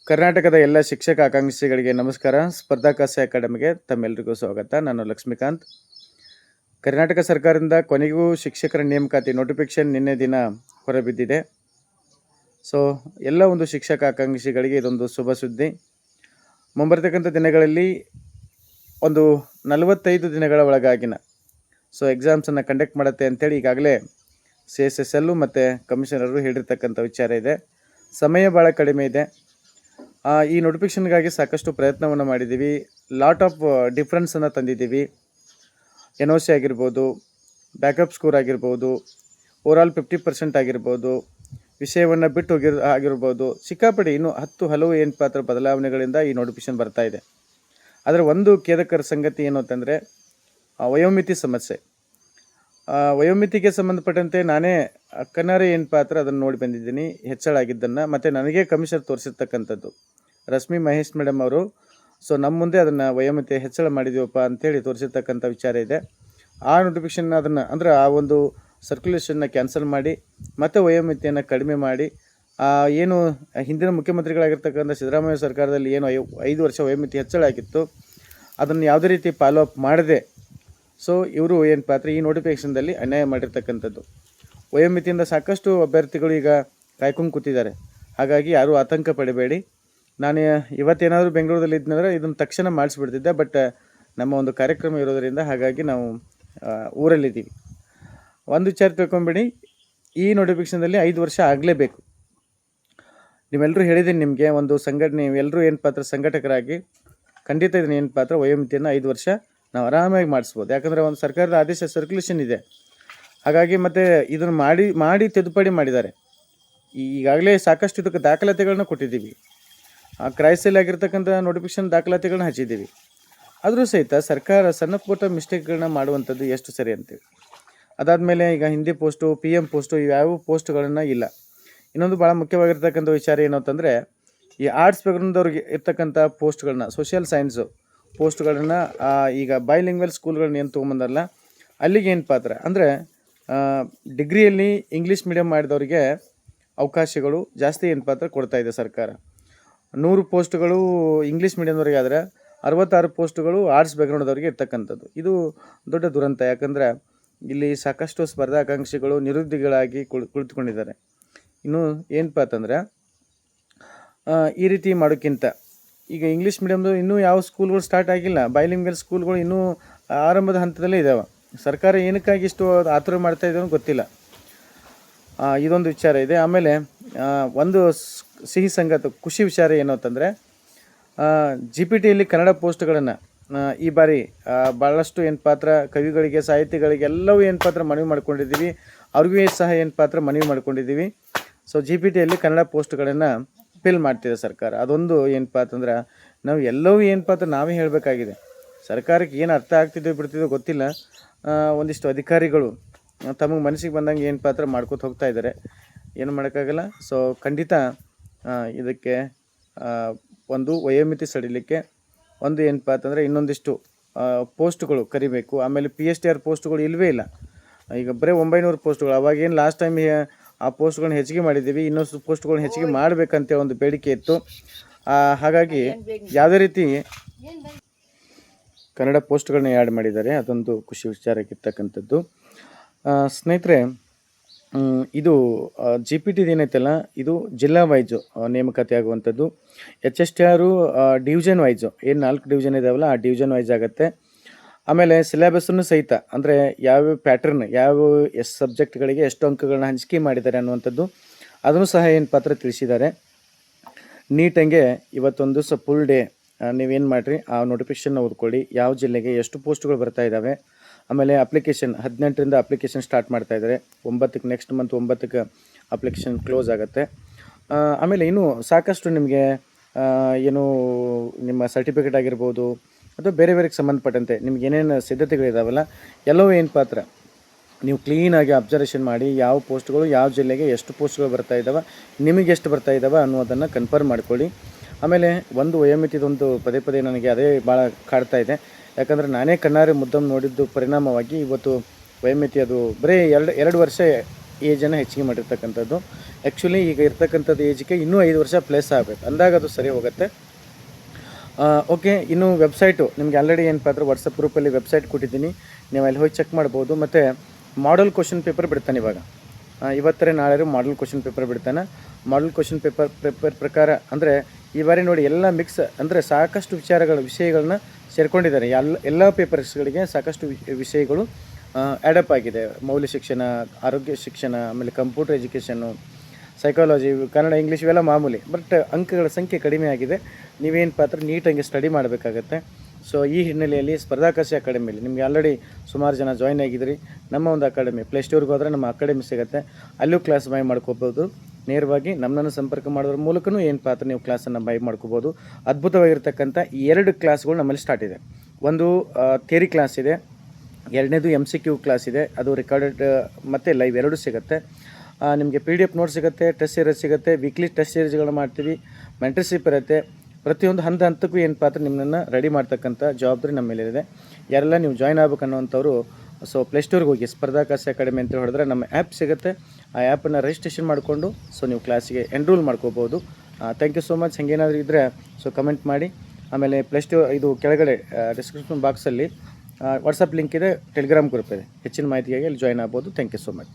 ಕರ್ನಾಟಕದ ಎಲ್ಲ ಶಿಕ್ಷಕ ಆಕಾಂಕ್ಷಿಗಳಿಗೆ ನಮಸ್ಕಾರ. ಸ್ಪರ್ಧಾಕಾಶ ಅಕಾಡೆಮಿಗೆ ತಮ್ಮೆಲ್ಲರಿಗೂ ಸ್ವಾಗತ. ನಾನು ಲಕ್ಷ್ಮೀಕಾಂತ್. ಕರ್ನಾಟಕ ಸರ್ಕಾರದಿಂದ ಕೊನೆಗೂ ಶಿಕ್ಷಕರ ನೇಮಕಾತಿ ನೋಟಿಫಿಕೇಶನ್ ನಿನ್ನೆ ದಿನ ಹೊರಬಿದ್ದಿದೆ. ಸೊ ಎಲ್ಲ ಒಂದು ಶಿಕ್ಷಕ ಆಕಾಂಕ್ಷಿಗಳಿಗೆ ಇದೊಂದು ಶುಭ ಸುದ್ದಿ. ಮುಂಬರ್ತಕ್ಕಂಥ ದಿನಗಳಲ್ಲಿ ಒಂದು 45 ದಿನಗಳ ಒಳಗಾಗಿನ ಎಕ್ಸಾಮ್ಸನ್ನು ಕಂಡಕ್ಟ್ ಮಾಡುತ್ತೆ ಅಂತೇಳಿ ಈಗಾಗಲೇ CSSL ಮತ್ತು ಕಮಿಷನರು ಹೇಳಿರ್ತಕ್ಕಂಥ ವಿಚಾರ ಇದೆ. ಸಮಯ ಭಾಳ ಕಡಿಮೆ ಇದೆ. ಈ ನೋಟಿಫಿಕೇಷನ್ಗಾಗಿ ಸಾಕಷ್ಟು ಪ್ರಯತ್ನವನ್ನು ಮಾಡಿದ್ದೀವಿ. ಲಾಟ್ ಆಫ್ ಡಿಫ್ರೆನ್ಸನ್ನು ತಂದಿದ್ದೀವಿ. NOC ಆಗಿರ್ಬೋದು, ಬ್ಯಾಕಪ್ ಸ್ಕೋರ್ ಆಗಿರ್ಬೋದು, ಓವರಾಲ್ 50% ಆಗಿರ್ಬೋದು, ವಿಷಯವನ್ನು ಬಿಟ್ಟು ಆಗಿರ್ಬೋದು, ಸಿಕ್ಕಾಪಡಿ ಇನ್ನೂ ಹಲವು ಬದಲಾವಣೆಗಳಿಂದ ಈ ನೋಟಿಫಿಕೇಷನ್ ಬರ್ತಾ ಇದೆ. ಆದರೆ ಒಂದು ಖೇದಕರ ಸಂಗತಿ ಏನು ಅಂತಂದರೆ ವಯೋಮಿತಿ ಸಮಸ್ಯೆ. ವಯೋಮಿತಿಗೆ ಸಂಬಂಧಪಟ್ಟಂತೆ ನಾನೇ ಕಣ್ಣಾರೆ ಅದನ್ನು ನೋಡಿ ಬಂದಿದ್ದೀನಿ, ಹೆಚ್ಚಳ ಆಗಿದ್ದನ್ನು. ಮತ್ತು ನನಗೆ ಕಮಿಷನರ್ ತೋರಿಸಿರ್ತಕ್ಕಂಥದ್ದು ರಶ್ಮಿ ಮಹೇಶ್ ಮೇಡಮ್ ಅವರು. ಸೊ ನಮ್ಮ ಮುಂದೆ ಅದನ್ನು ವಯೋಮಿತಿ ಹೆಚ್ಚಳ ಮಾಡಿದ್ದೀವಪ್ಪ ಅಂಥೇಳಿ ತೋರಿಸಿರ್ತಕ್ಕಂಥ ವಿಚಾರ ಇದೆ. ಆ ನೋಟಿಫಿಕೇಷನ್ ಅದನ್ನು ಅಂದರೆ ಆ ಒಂದು ಸರ್ಕ್ಯುಲೇಷನ್ನ ಕ್ಯಾನ್ಸಲ್ ಮಾಡಿ ಮತ್ತು ವಯೋಮಿತಿಯನ್ನು ಕಡಿಮೆ ಮಾಡಿ, ಏನು ಹಿಂದಿನ ಮುಖ್ಯಮಂತ್ರಿಗಳಾಗಿರ್ತಕ್ಕಂಥ ಸಿದ್ದರಾಮಯ್ಯ ಸರ್ಕಾರದಲ್ಲಿ ಏನು 5 ವರ್ಷ ವಯೋಮಿತಿ ಹೆಚ್ಚಳ ಆಗಿತ್ತು, ಅದನ್ನು ಯಾವುದೇ ರೀತಿ ಫಾಲೋ ಅಪ್ ಮಾಡದೆ ಸೊ ಇವರು ಈ ನೋಟಿಫಿಕೇಷನ್ದಲ್ಲಿ ಅನ್ಯಾಯ ಮಾಡಿರ್ತಕ್ಕಂಥದ್ದು. ವಯೋಮಿತಿಯಿಂದ ಸಾಕಷ್ಟು ಅಭ್ಯರ್ಥಿಗಳು ಈಗ ಕಾಯ್ಕೊಂಡು ಕೂತಿದ್ದಾರೆ. ಹಾಗಾಗಿ ಯಾರೂ ಆತಂಕ ಪಡಬೇಡಿ. ನಾನು ಇವತ್ತೇನಾದರೂ ಬೆಂಗಳೂರಲ್ಲಿ ಇದ್ದಂದ್ರೆ ಇದನ್ನು ತಕ್ಷಣ ಮಾಡಿಸ್ಬಿಡ್ತಿದ್ದೆ. ಬಟ್ ನಮ್ಮ ಒಂದು ಕಾರ್ಯಕ್ರಮ ಇರೋದರಿಂದ ಹಾಗಾಗಿ ನಾವು ಊರಲ್ಲಿದ್ದೀವಿ. ಒಂದು ವಿಚಾರ ತಿಳ್ಕೊಂಬಿಡಿ, ಈ ನೋಟಿಫಿಕೇಷನ್ದಲ್ಲಿ 5 ವರ್ಷ ಆಗಲೇಬೇಕು. ನೀವೆಲ್ಲರೂ ಹೇಳಿದ್ದೀನಿ ನಿಮಗೆ, ಒಂದು ಸಂಘಟನೆ ನೀವೆಲ್ಲರೂ ಸಂಘಟಕರಾಗಿ ಖಂಡಿತ ಇದನ್ನು ವಯೋಮಿತಿಯನ್ನು 5 ವರ್ಷ ನಾವು ಆರಾಮಾಗಿ ಮಾಡಿಸ್ಬೋದು. ಯಾಕಂದರೆ ಒಂದು ಸರ್ಕಾರದ ಆದೇಶ ಸರ್ಕ್ಯುಲೇಷನ್ ಇದೆ. ಹಾಗಾಗಿ ಮತ್ತು ಇದನ್ನು ಮಾಡಿ ತಿದ್ದುಪಡಿ ಮಾಡಿದ್ದಾರೆ. ಈಗಾಗಲೇ ಸಾಕಷ್ಟು ಇದಕ್ಕೆ ದಾಖಲಾತಿಗಳನ್ನ ಕೊಟ್ಟಿದ್ದೀವಿ. ಕ್ರೈಸಲ್ಲಿ ಆಗಿರ್ತಕ್ಕಂಥ ನೋಟಿಫಿಕೇಷನ್ ದಾಖಲಾತಿಗಳನ್ನ ಹಚ್ಚಿದ್ದೀವಿ. ಆದರೂ ಸಹಿತ ಸರ್ಕಾರ ಸಣ್ಣ ಪುಟ್ಟ ಮಿಸ್ಟೇಕ್ಗಳನ್ನ ಮಾಡುವಂಥದ್ದು ಎಷ್ಟು ಸರಿ ಅಂತೀವಿ. ಅದಾದಮೇಲೆ ಈಗ ಹಿಂದಿ ಪೋಸ್ಟು, PM ಪೋಸ್ಟು, ಇವ್ಯಾವ ಪೋಸ್ಟ್ಗಳನ್ನು ಇಲ್ಲ. ಇನ್ನೊಂದು ಭಾಳ ಮುಖ್ಯವಾಗಿರ್ತಕ್ಕಂಥ ವಿಚಾರ ಏನು ಅಂತಂದರೆ, ಈ ಆರ್ಟ್ಸ್ ಬ್ಯಾಕ್ಗ್ರೌಂಡ್ದವ್ರಿಗೆ ಇರ್ತಕ್ಕಂಥ ಪೋಸ್ಟ್ಗಳನ್ನ, ಸೋಷಿಯಲ್ ಸೈನ್ಸು ಪೋಸ್ಟ್ಗಳನ್ನು ಈಗ ಬೈಲಿಂಗ್ವಲ್ ಸ್ಕೂಲ್ಗಳನ್ನ ಏನು ತೊಗೊಂಬಂದಲ್ಲ ಅಲ್ಲಿಗೆ ಅಂದರೆ ಡಿಗ್ರಿಯಲ್ಲಿ ಇಂಗ್ಲೀಷ್ ಮೀಡಿಯಮ್ ಮಾಡಿದವರಿಗೆ ಅವಕಾಶಗಳು ಜಾಸ್ತಿ ಕೊಡ್ತಾಯಿದೆ ಸರ್ಕಾರ. 100 ಪೋಸ್ಟ್ಗಳು ಇಂಗ್ಲೀಷ್ ಮೀಡಿಯಮ್ದವ್ರಿಗೆ ಆದರೆ 66 ಪೋಸ್ಟ್ಗಳು ಆರ್ಟ್ಸ್ ಬ್ಯಾಕ್ಗ್ರೌಂಡ್ದವ್ರಿಗೆ ಇರ್ತಕ್ಕಂಥದ್ದು. ಇದು ದೊಡ್ಡ ದುರಂತ. ಯಾಕಂದರೆ ಇಲ್ಲಿ ಸಾಕಷ್ಟು ಸ್ಪರ್ಧಾಕಾಂಕ್ಷಿಗಳು ನಿರುದ್ಯೋಗಿಗಳಾಗಿ ಕುಳಿತುಕೊಂಡಿದ್ದಾರೆ. ಇನ್ನು ಅಂತಂದರೆ ಈ ರೀತಿ ಮಾಡೋಕ್ಕಿಂತ ಈಗ ಇಂಗ್ಲೀಷ್ ಮೀಡಿಯಮ್ದು ಇನ್ನೂ ಯಾವ ಸ್ಕೂಲ್ಗಳು ಸ್ಟಾರ್ಟ್ ಆಗಿಲ್ಲ. ಬೈಲಿಂಗ್ವಲ್ ಸ್ಕೂಲ್ಗಳು ಇನ್ನೂ ಆರಂಭದ ಹಂತದಲ್ಲೇ ಇದ್ದಾವೆ. ಸರ್ಕಾರ ಏನಕ್ಕಾಗಿ ಇಷ್ಟು ಆತುರ ಮಾಡ್ತಾಯಿದೆ ಅನ್ನೋ ಗೊತ್ತಿಲ್ಲ. ಇದೊಂದು ವಿಚಾರ ಇದೆ. ಆಮೇಲೆ ಒಂದು ಸಿಹಿ ಸಂಗತಿ, ಖುಷಿ ವಿಚಾರ ಏನು ಅಂತಂದರೆ, GPTಯಲ್ಲಿ ಕನ್ನಡ ಪೋಸ್ಟ್ಗಳನ್ನು ಈ ಬಾರಿ ಭಾಳಷ್ಟು ಕವಿಗಳಿಗೆ, ಸಾಹಿತಿಗಳಿಗೆ ಎಲ್ಲವೂ ಮನವಿ ಮಾಡ್ಕೊಂಡಿದ್ದೀವಿ. ಅವ್ರಿಗೂ ಸಹ ಮನವಿ ಮಾಡ್ಕೊಂಡಿದ್ದೀವಿ. ಸೊ GPTಯಲ್ಲಿ ಕನ್ನಡ ಪೋಸ್ಟ್ಗಳನ್ನು ಫಿಲ್ ಮಾಡ್ತಿದೆ ಸರ್ಕಾರ. ಅದೊಂದು ಅಂತಂದ್ರೆ ನಾವು ಎಲ್ಲವೂ ನಾವೇ ಹೇಳಬೇಕಾಗಿದೆ. ಸರ್ಕಾರಕ್ಕೆ ಏನು ಅರ್ಥ ಆಗ್ತಿದ್ದೋ ಬಿಡ್ತಿದ್ದೋ ಗೊತ್ತಿಲ್ಲ. ಒಂದಿಷ್ಟು ಅಧಿಕಾರಿಗಳು ತಮಗೆ ಮನಸ್ಸಿಗೆ ಬಂದಂಗೆ ಮಾಡ್ಕೊತ ಹೋಗ್ತಾ ಇದ್ದಾರೆ. ಏನು ಮಾಡೋಕ್ಕಾಗಲ್ಲ. ಸೊ ಖಂಡಿತ ಇದಕ್ಕೆ ಒಂದು ವಯೋಮಿತಿ ಸಡಿಲಿಕ್ಕೆ ಒಂದು ಅಂತಂದರೆ ಇನ್ನೊಂದಿಷ್ಟು ಪೋಸ್ಟ್ಗಳು ಕರಿಬೇಕು. ಆಮೇಲೆ PSTR ಪೋಸ್ಟ್ಗಳು ಇಲ್ಲವೇ ಇಲ್ಲ. ಈಗ ಬರೀ 900 ಪೋಸ್ಟ್ಗಳು. ಅವಾಗೇನು ಲಾಸ್ಟ್ ಟೈಮ್ ಆ ಪೋಸ್ಟ್ಗಳನ್ನ ಹೆಚ್ಚಿಗೆ ಮಾಡಿದ್ದೀವಿ, ಇನ್ನೊಂದು ಪೋಸ್ಟ್ಗಳನ್ನ ಹೆಚ್ಚಿಗೆ ಮಾಡಬೇಕಂತ ಒಂದು ಬೇಡಿಕೆ ಇತ್ತು. ಹಾಗಾಗಿ ಯಾವುದೇ ರೀತಿ ಕನ್ನಡ ಪೋಸ್ಟ್ಗಳನ್ನ ಆ್ಯಡ್ ಮಾಡಿದ್ದಾರೆ. ಅದೊಂದು ಖುಷಿ ವಿಚಾರಕ್ಕಿರ್ತಕ್ಕಂಥದ್ದು. ಸ್ನೇಹಿತರೆ, ಇದು GPT ಏನೈತಲ್ಲ, ಇದು ಜಿಲ್ಲಾ ವೈಸು ನೇಮಕಾತಿ ಆಗುವಂಥದ್ದು. HSTR ಡಿವಿಷನ್ ವೈಸು, ಏನು 4 ಡಿವಿಷನ್ ಇದಾವಲ್ಲ ಆ ಡಿವಿಷನ್ ವೈಸ್ ಆಗುತ್ತೆ. ಆಮೇಲೆ ಸಿಲೆಬಸ್ಸನ್ನು ಸಹಿತ ಅಂದರೆ ಯಾವ್ಯಾವ ಪ್ಯಾಟ್ರನ್, ಯಾವ ಸಬ್ಜೆಕ್ಟ್ಗಳಿಗೆ ಎಷ್ಟು ಅಂಕಗಳನ್ನ ಹಂಚಿಕೆ ಮಾಡಿದ್ದಾರೆ ಅನ್ನುವಂಥದ್ದು ಅದನ್ನು ಸಹ ತಿಳಿಸಿದ್ದಾರೆ. ನೀಟಂಗೆ ಇವತ್ತೊಂದು ಫುಲ್ ಡೇ ನೀವೇನು ಮಾಡಿರಿ, ಆ ನೋಟಿಫಿಕೇಷನ್ನ ಓದ್ಕೊಳ್ಳಿ. ಯಾವ ಜಿಲ್ಲೆಗೆ ಎಷ್ಟು ಪೋಸ್ಟ್ಗಳು ಬರ್ತಾ ಇದ್ದಾವೆ. ಆಮೇಲೆ ಅಪ್ಲಿಕೇಶನ್ 18ರಿಂದ ಅಪ್ಲಿಕೇಶನ್ ಸ್ಟಾರ್ಟ್ ಮಾಡ್ತಾಯಿದ್ದಾರೆ. 9ಕ್ಕೆ ನೆಕ್ಸ್ಟ್ ಮಂತ್ 9ಕ್ಕೆ ಅಪ್ಲಿಕೇಶನ್ ಕ್ಲೋಸ್ ಆಗುತ್ತೆ. ಆಮೇಲೆ ಇನ್ನೂ ಸಾಕಷ್ಟು ನಿಮಗೆ ಏನು ನಿಮ್ಮ ಸರ್ಟಿಫಿಕೇಟ್ ಆಗಿರ್ಬೋದು ಅಥವಾ ಬೇರೆ ಸಂಬಂಧಪಟ್ಟಂತೆ ನಿಮ್ಗೆ ಏನೇನು ಸಿದ್ಧತೆಗಳಿದಾವಲ್ಲ ಎಲ್ಲವೂ ನೀವು ಕ್ಲೀನಾಗಿ ಅಬ್ಸರ್ವೇಷನ್ ಮಾಡಿ ಯಾವ ಪೋಸ್ಟ್ಗಳು ಯಾವ ಜಿಲ್ಲೆಗೆ ಎಷ್ಟು ಪೋಸ್ಟ್ಗಳು ಬರ್ತಾ ಇದ್ದಾವೆ, ನಿಮಗೆ ಎಷ್ಟು ಬರ್ತಾ ಇದ್ದಾವೆ ಅನ್ನೋದನ್ನು ಕನ್ಫರ್ಮ್ ಮಾಡ್ಕೊಳ್ಳಿ. ಆಮೇಲೆ ಒಂದು ವಯೋಮಿತಿದೊಂದು ಪದೇ ನನಗೆ ಅದೇ ಭಾಳ ಕಾಡ್ತಾ ಇದೆ. ಯಾಕಂದರೆ ನಾನೇ ಕಣ್ಣಾರೆ ಮುದ್ದಮ್ ನೋಡಿದ್ದು ಪರಿಣಾಮವಾಗಿ ಇವತ್ತು ವಯೋಮಿತಿ ಅದು ಬರೀ 2 ವರ್ಷ ಏಜನ್ನು ಹೆಚ್ಚಿಗೆ ಮಾಡಿರ್ತಕ್ಕಂಥದ್ದು. ಆ್ಯಕ್ಚುಲಿ ಈಗ ಇರ್ತಕ್ಕಂಥದ್ದು ಏಜ್ಗೆ ಇನ್ನೂ 5 ವರ್ಷ ಪ್ಲಸ್ ಆಗಬೇಕು, ಅಂದಾಗ ಅದು ಸರಿ ಹೋಗುತ್ತೆ. ಓಕೆ, ಇನ್ನು ವೆಬ್ಸೈಟು ನಿಮಗೆ ಆಲ್ರೆಡಿ ಏನಪ್ಪ ಅಂದರೆ ವಾಟ್ಸಪ್ ಗ್ರೂಪಲ್ಲಿ ವೆಬ್ಸೈಟ್ ಕೊಟ್ಟಿದ್ದೀನಿ, ನೀವು ಅಲ್ಲಿ ಹೋಗಿ ಚೆಕ್ ಮಾಡ್ಬೋದು. ಮತ್ತು ಮಾಡಲ್ ಕ್ವಶನ್ ಪೇಪರ್ ಬಿಡ್ತಾನೆ ಇವಾಗ, ಇವತ್ತರೆ ನಾಳೆ ಮಾಡಲ್ ಕ್ವಶನ್ ಪೇಪರ್ ಬಿಡ್ತಾನೆ. ಮಾಡಲ್ ಕ್ವಶನ್ ಪೇಪರ್ ಪ್ರಕಾರ ಅಂದರೆ ಈ ಬಾರಿ ನೋಡಿ ಎಲ್ಲ ಮಿಕ್ಸ್, ಅಂದರೆ ಸಾಕಷ್ಟು ವಿಷಯಗಳನ್ನ ಸೇರ್ಕೊಂಡಿದ್ದಾರೆ. ಎಲ್ಲ ಪೇಪರ್ಸ್ಗಳಿಗೆ ಸಾಕಷ್ಟು ವಿಷಯಗಳು ಆ್ಯಡಪ್ ಆಗಿದೆ. ಮೌಲ್ಯ ಶಿಕ್ಷಣ, ಆರೋಗ್ಯ ಶಿಕ್ಷಣ, ಆಮೇಲೆ computer education, psychology, Kannada, English ಇವೆಲ್ಲ ಮಾಮೂಲಿ. ಬಟ್ ಅಂಕಗಳ ಸಂಖ್ಯೆ ಕಡಿಮೆ ಆಗಿದೆ. ನೀವೇನಪ್ಪ ಅಂದರೆ ನೀಟಾಗಿ ಸ್ಟಡಿ ಮಾಡಬೇಕಾಗತ್ತೆ. ಸೊ ಈ ಹಿನ್ನೆಲೆಯಲ್ಲಿ ಸ್ಪರ್ಧಾಕಾಶಿ ಅಕಾಡೆಮಿಯಲ್ಲಿ ನಿಮಗೆ ಆಲ್ರೆಡಿ ಸುಮಾರು ಜನ ಜಾಯ್ನ್ ಆಗಿದ್ರಿ. ನಮ್ಮ ಒಂದು ಅಕಾಡೆಮಿ ಪ್ಲೇಸ್ಟೋರ್ಗೆ ಹೋದರೆ ನಮ್ಮ ಅಕಾಡೆಮಿ ಸಿಗುತ್ತೆ, ಅಲ್ಲೂ ಕ್ಲಾಸ್ ಬೈ ಮಾಡ್ಕೋಬೋದು. ನೇರವಾಗಿ ನಮ್ಮನ್ನು ಸಂಪರ್ಕ ಮಾಡೋದ್ರ ಮೂಲಕನೂ ಏನಪ್ಪ ಅಂದರೆ ನೀವು ಕ್ಲಾಸನ್ನು ಬೈ ಮಾಡ್ಕೋಬೋದು. ಅದ್ಭುತವಾಗಿರ್ತಕ್ಕಂಥ 2 ಕ್ಲಾಸ್ಗಳು ನಮ್ಮಲ್ಲಿ ಸ್ಟಾರ್ಟ್ ಇದೆ. ಒಂದು ಥಿಯರಿ ಕ್ಲಾಸ್ ಇದೆ, ಎರಡನೇದು MCQ ಕ್ಲಾಸ್ ಇದೆ. ಅದು ರೆಕಾರ್ಡೆಡ್ ಮತ್ತು ಲೈವ್ ಎರಡೂ ಸಿಗುತ್ತೆ. ನಿಮಗೆ PDF ನೋಟ್ ಸಿಗುತ್ತೆ, ಟೆಸ್ಟ್ ಸೀರೀಸ್ ಸಿಗುತ್ತೆ, ವೀಕ್ಲಿ ಟೆಸ್ಟ್ ಸೀರೀಸ್ಗಳನ್ನ ಮಾಡ್ತೀವಿ, ಮೆಂಟರ್ಶಿಪ್ ಇರುತ್ತೆ. ಪ್ರತಿಯೊಂದು ಹಂತಕ್ಕೂ ಏನಪ್ಪ ಅಂದರೆ ನಿಮ್ಮನ್ನು ರೆಡಿ ಮಾಡ್ತಕ್ಕಂಥ ಜವಾಬ್ದಾರಿ ನಮ್ಮ ಮೇಲಿದೆ. ಯಾರೆಲ್ಲ ನೀವು ಜಾಯ್ನ್ ಆಗ್ಬೇಕನ್ನೋವಂಥವ್ರು ಸೊ ಪ್ಲೇಸ್ಟೋರ್ಗೆ ಹೋಗಿ ಸ್ಪರ್ಧಾಕಾಶಿ ಅಕಾಡೆಮಿ ಅಂತ ಹೊಡೆದ್ರೆ ನಮ್ಮ ಆ್ಯಪ್ ಸಿಗುತ್ತೆ. ಆ ಆ್ಯಪನ್ನು ರಿಜಿಸ್ಟ್ರೇಷನ್ ಮಾಡಿಕೊಂಡು ಸೊ ನೀವು ಕ್ಲಾಸಿಗೆ ಎನ್ರೋಲ್ ಮಾಡ್ಕೋಬೋದು. Thank you so much. ಹಾಗೇನಾದರೂ ಇದ್ದರೆ ಸೊ ಕಮೆಂಟ್ ಮಾಡಿ. ಆಮೇಲೆ ಪ್ಲೇಸ್ಟೋರ್ ಇದು ಕೆಳಗಡೆ ಡಿಸ್ಕ್ರಿಪ್ಷನ್ ಬಾಕ್ಸಲ್ಲಿ ವಾಟ್ಸಪ್ ಲಿಂಕ್ ಇದೆ, ಟೆಲಿಗ್ರಾಮ್ ಗ್ರೂಪ್ ಇದೆ. ಹೆಚ್ಚಿನ ಮಾಹಿತಿಗಾಗಿ ಅಲ್ಲಿ ಜಾಯ್ನ್ ಆಗ್ಬೋದು. Thank you so much.